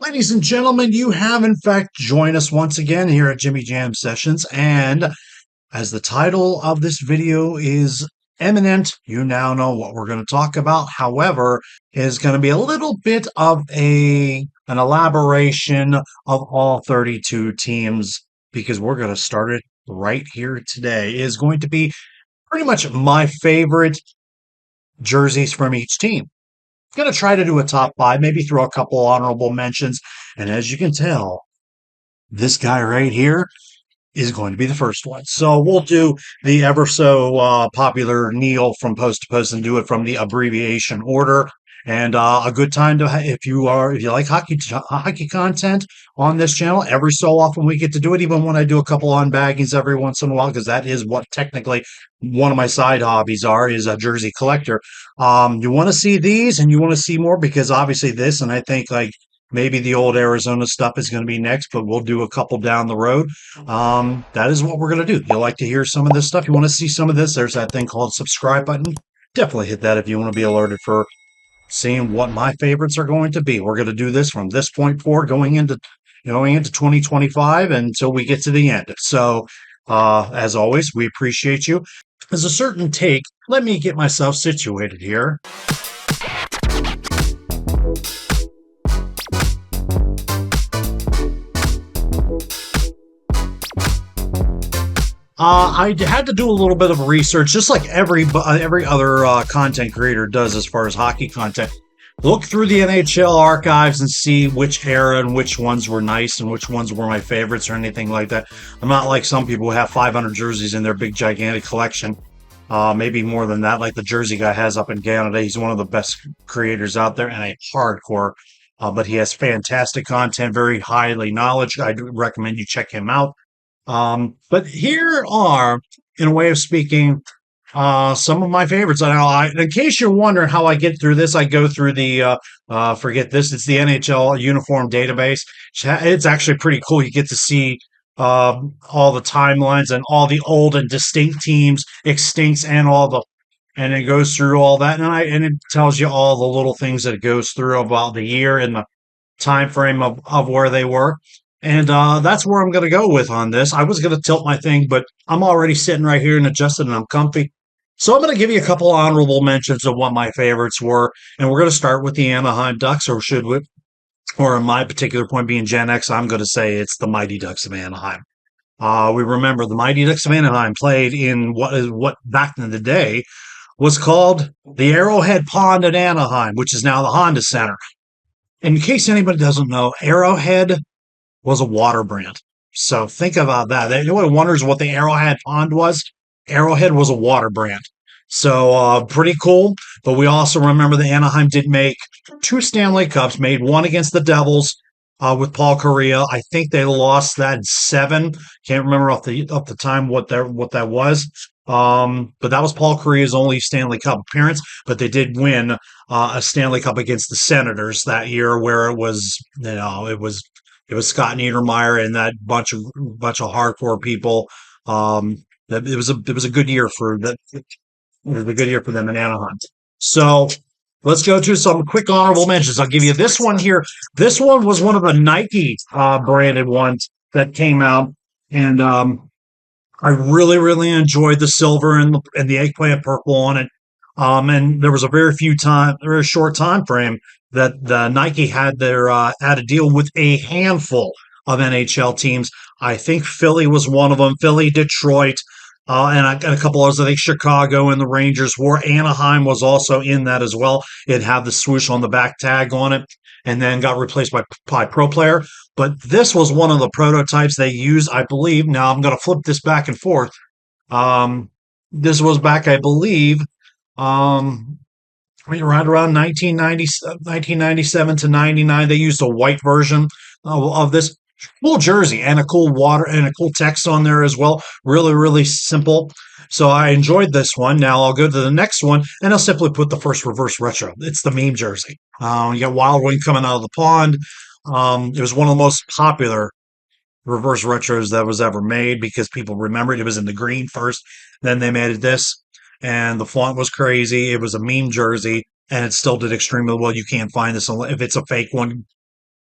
Ladies and gentlemen, you have in fact joined us once again here at Jimmy Jam Sessions. And as the title of this video is eminent, you now know what we're going to talk about. However, is going to be a little bit of an elaboration of all 32 teams because we're going to start it right here today. It is going to be pretty much my favorite jerseys from each team. Going to try to do a top five, maybe throw a couple honorable mentions. And as you can tell, this guy right here is going to be the first one. So we'll do the ever so popular Neil from Post to Post and do it from the abbreviation order. And a good time to if you like hockey content on this channel. Every so often we get to do it, even when I do a couple unbaggings every once in a while, because that is what technically one of my side hobbies is a jersey collector. You want to see these and you want to see more because obviously this, and I think like maybe the old Arizona stuff is going to be next, but we'll do a couple down the road. That is what we're going to do. You like to hear some of this stuff? You want to see some of this? There's that thing called subscribe button. Definitely hit that if you want to be alerted for seeing what my favorites are going to be. We're going to do this from this point forward, going into 2025 until we get to the end. So, as always, we appreciate you. There's a certain take. Let me get myself situated here. I had to do a little bit of research, just like every other content creator does as far as hockey content. Look through the NHL archives and see which era and which ones were nice and which ones were my favorites or anything like that. I'm not like some people who have 500 jerseys in their big gigantic collection. Maybe more than that, like the jersey guy has up in Canada. He's one of the best creators out there and a hardcore. But he has fantastic content, very highly knowledge. I do recommend you check him out. But here are, in a way of speaking, some of my favorites. In case you're wondering how I get through this, I go through forget this, it's the NHL uniform database. It's actually pretty cool. You get to see all the timelines and all the old and distinct teams, extincts, and it goes through all that. And it tells you all the little things that it goes through about the year and the time frame of where they were. And that's where I'm going to go with on this. I was going to tilt my thing, but I'm already sitting right here and adjusted and I'm comfy. So I'm going to give you a couple honorable mentions of what my favorites were. And we're going to start with the Anaheim Ducks, or should we? Or in my particular point being Gen X, I'm going to say it's the Mighty Ducks of Anaheim. We remember the Mighty Ducks of Anaheim played in what back in the day was called the Arrowhead Pond at Anaheim, which is now the Honda Center. In case anybody doesn't know, Arrowhead was a water brand. So think about that. Anyone wonders what the Arrowhead Pond was? Arrowhead was a water brand. So pretty cool. But we also remember that Anaheim did make two Stanley Cups, made one against the Devils with Paul Kariya. I think they lost that in 7. Can't remember off the time what that was. But that was Paul Kariya's only Stanley Cup appearance. But they did win a Stanley Cup against the Senators that year, where it was Scott Niedermayer and that bunch of hardcore people. It was a good year for that. It was a good year for them in Anaheim. So let's go to some quick honorable mentions. I'll give you this one here. This one was one of the Nike branded ones that came out, and I really, really enjoyed the silver and the eggplant purple on it. And there was a very short time frame that Nike had had a deal with a handful of NHL teams. I think Philly was one of them. Philly, Detroit, and a couple others. I think Chicago and the Rangers were. Anaheim was also in that as well. It had the swoosh on the back tag on it, and then got replaced by Pro Player. But this was one of the prototypes they used, I believe. Now I'm going to flip this back and forth. This was back, I believe, right around 1997 to 99. They used a white version of this. Cool jersey and a cool water and a cool text on there as well. Really, really simple. So I enjoyed this one. Now I'll go to the next one and I'll simply put the first reverse retro. It's the meme jersey. You got Wild Wing coming out of the pond. It was one of the most popular reverse retros that was ever made because people remember it. It was in the green first. Then they made it this. And the font was crazy. It was a meme jersey and it still did extremely well. You can't find this if it's a fake one.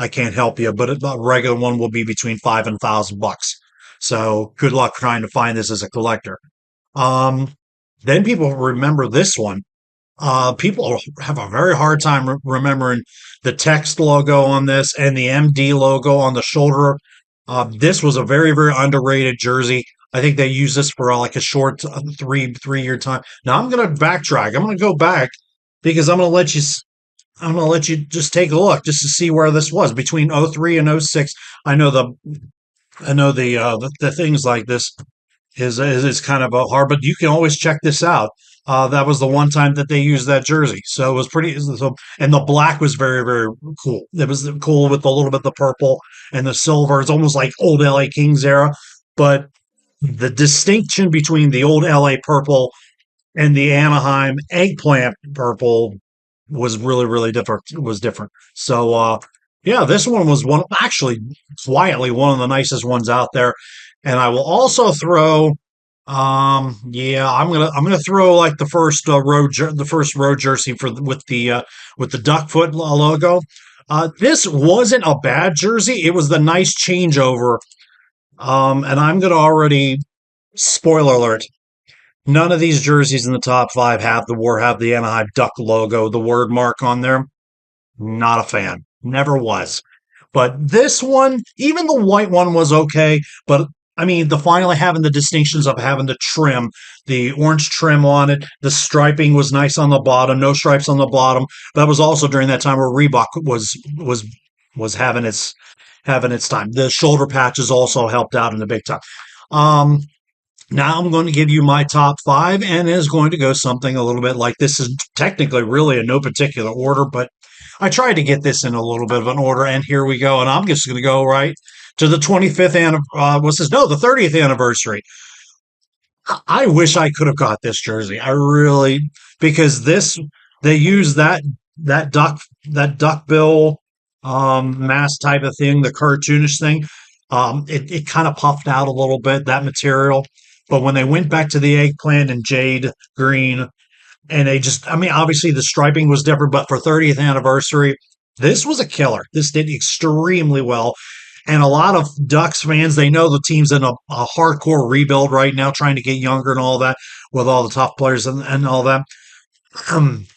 I can't help you, but a regular one will be between 5 and 1,000 bucks. So good luck trying to find this as a collector. Um, then people remember this one. People have a very hard time remembering the text logo on this and the MD logo on the shoulder. This was a very, very underrated jersey. I think they used this for like a short 3 year time. Now I'm going to backtrack. I'm going to go back because I'm going to let you just take a look just to see where this was between '03 and '06. I know the things like this is kind of a hard, but you can always check this out. That was the one time that they used that jersey, so it was pretty. So, and the black was very, very cool. It was cool with a little bit of the purple and the silver. It's almost like old LA Kings era, but the distinction between the old LA purple and the Anaheim eggplant purple was really, really different. It was different. So, yeah, this one was one actually quietly one of the nicest ones out there. And I will also throw, yeah, I'm gonna throw like the first the first road jersey for with the duck foot logo. This wasn't a bad jersey. It was the nice changeover. And I'm gonna already spoiler alert. None of these jerseys in the top five have the Anaheim Duck logo, the word mark on there. Not a fan. Never was. But this one, even the white one was okay. But I mean, the finally having the distinctions of having the trim, the orange trim on it, the striping was nice on the bottom, no stripes on the bottom. That was also during that time where Reebok was having its time. The shoulder patches also helped out in the big time. Um, now I'm going to give you my top five, and it is going to go something a little bit like this is technically really in no particular order, but I tried to get this in a little bit of an order, and here we go. And I'm just going to go right to the 25th what's this? No, the 30th anniversary. I wish I could have got this jersey. I really because this they use that duck bill mask type of thing, the cartoonish thing. It kind of puffed out a little bit that material, but when they went back to the eggplant and jade green, and they just I mean obviously the striping was different, but for 30th anniversary, this was a killer. This did extremely well. And a lot of Ducks fans, they know the team's in a hardcore rebuild right now, trying to get younger and all that, with all the tough players and all that. Um,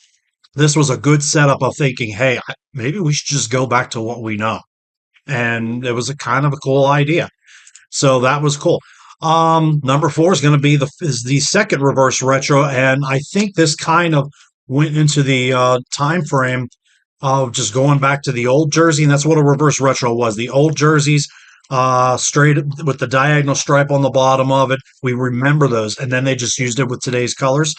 this was a good setup of thinking, hey, maybe we should just go back to what we know. And it was a kind of a cool idea. So that was cool. Number four is going to be the second reverse retro, and I think this kind of went into the time frame of just going back to the old jersey, and that's what a reverse retro was. The old jerseys, straight with the diagonal stripe on the bottom of it. We remember those, and then they just used it with today's colors.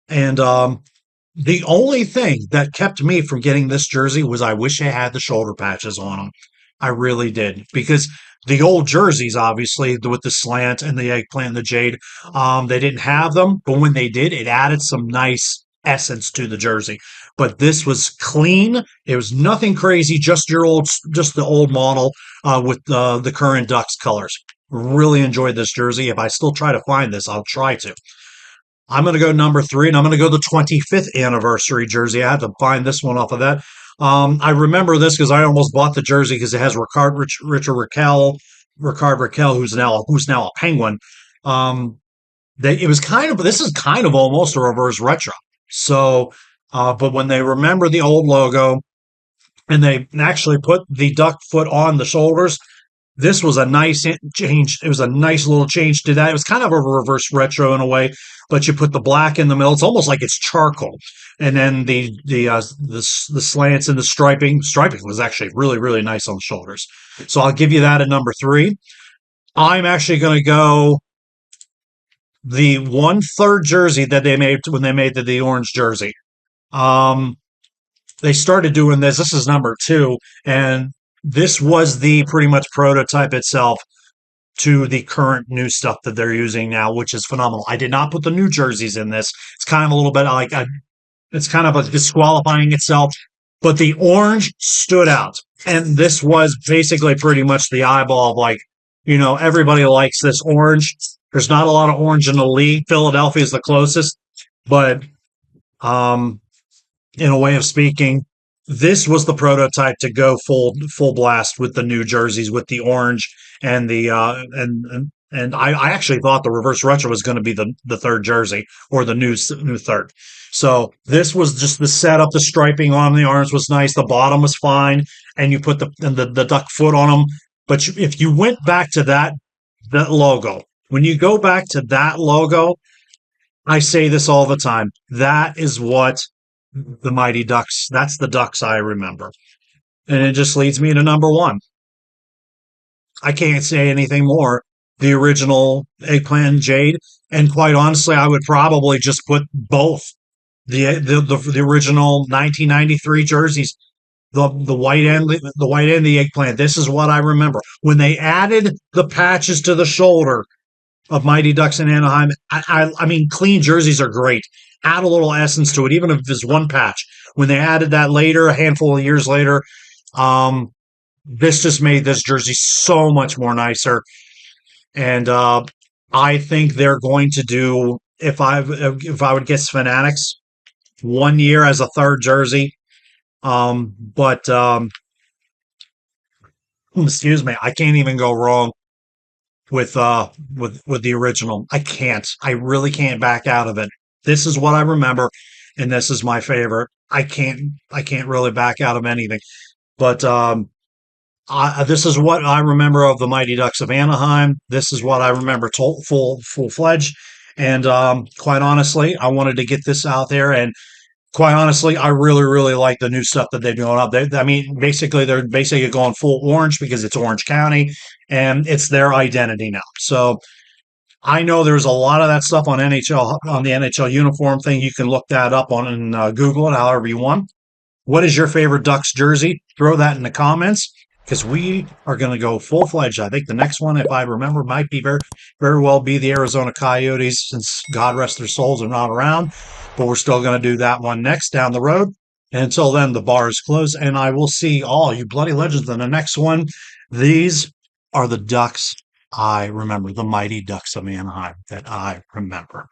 And the only thing that kept me from getting this jersey was I wish I had the shoulder patches on them. I really did because the old jerseys, obviously, with the slant and the eggplant and the jade, they didn't have them, but when they did, it added some nice essence to the jersey. But this was clean. It was nothing crazy, just the old model with the current Ducks colors. Really enjoyed this jersey. If I still try to find this, I'll try to. I'm going to go number three, and I'm going to go the 25th anniversary jersey. I had to find this one off of that. I remember this because I almost bought the jersey because it has Ricard Raquel, who's now a Penguin. It was this is kind of almost a reverse retro. So, but when they remember the old logo and they actually put the duck foot on the shoulders, this was a nice change. It was a nice little change to that. It was kind of a reverse retro in a way, but you put the black in the middle. It's almost like it's charcoal, and then the slants and the striping. Striping was actually really, really nice on the shoulders. So I'll give you that at number three. I'm actually going to go the 1/3 jersey that they made when they made the orange jersey. They started doing this. This is number two, and this was the pretty much prototype itself to the current new stuff that they're using now, which is phenomenal. I did not put the new jerseys in this. It's kind of a little bit it's kind of a disqualifying itself, but the orange stood out. And this was basically pretty much the eyeball of everybody likes this orange. There's not a lot of orange in the league. Philadelphia is the closest, but in a way of speaking, This was the prototype to go full blast with the new jerseys with the orange and the and I actually thought the reverse retro was going to be the third jersey or the new third. So this was just the setup. The striping on the arms was nice. The bottom was fine, and you put the duck foot on them. But if you went back to that logo, when you go back to that logo, I say this all the time. That is what the Mighty Ducks. That's the Ducks I remember, and it just leads me to number one. I can't say anything more. The original Eggplant and Jade, and quite honestly, I would probably just put both the original 1993 jerseys, the white and the white and the eggplant. This is what I remember when they added the patches to the shoulder of Mighty Ducks in Anaheim. I mean, clean jerseys are great. Add a little essence to it, even if it's one patch. When they added that later, a handful of years later, um, this just made this jersey so much more nicer. And I think they're going to do if I would guess Fanatics 1 year as a third jersey. But excuse me, I can't even go wrong with the original. I can't. I really can't back out of it. This is what I remember, and this is my favorite. I can't really back out of anything. But this is what I remember of the Mighty Ducks of Anaheim. This is what I remember full fledged. And quite honestly, I wanted to get this out there. And quite honestly, I really, really like the new stuff that they're doing up. I mean, basically, they're basically going full orange because it's Orange County and it's their identity now. So I know there's a lot of that stuff on NHL, on the NHL uniform thing. You can look that up on and Google it however you want. What is your favorite Ducks jersey? Throw that in the comments because we are going to go full fledged. I think the next one, if I remember, might be very well be the Arizona Coyotes, since God rest their souls are not around. But we're still going to do that one next down the road. And until then, the bar is closed, and I will see all you bloody legends in the next one. These are the Ducks I remember, the Mighty Ducks of Anaheim that I remember.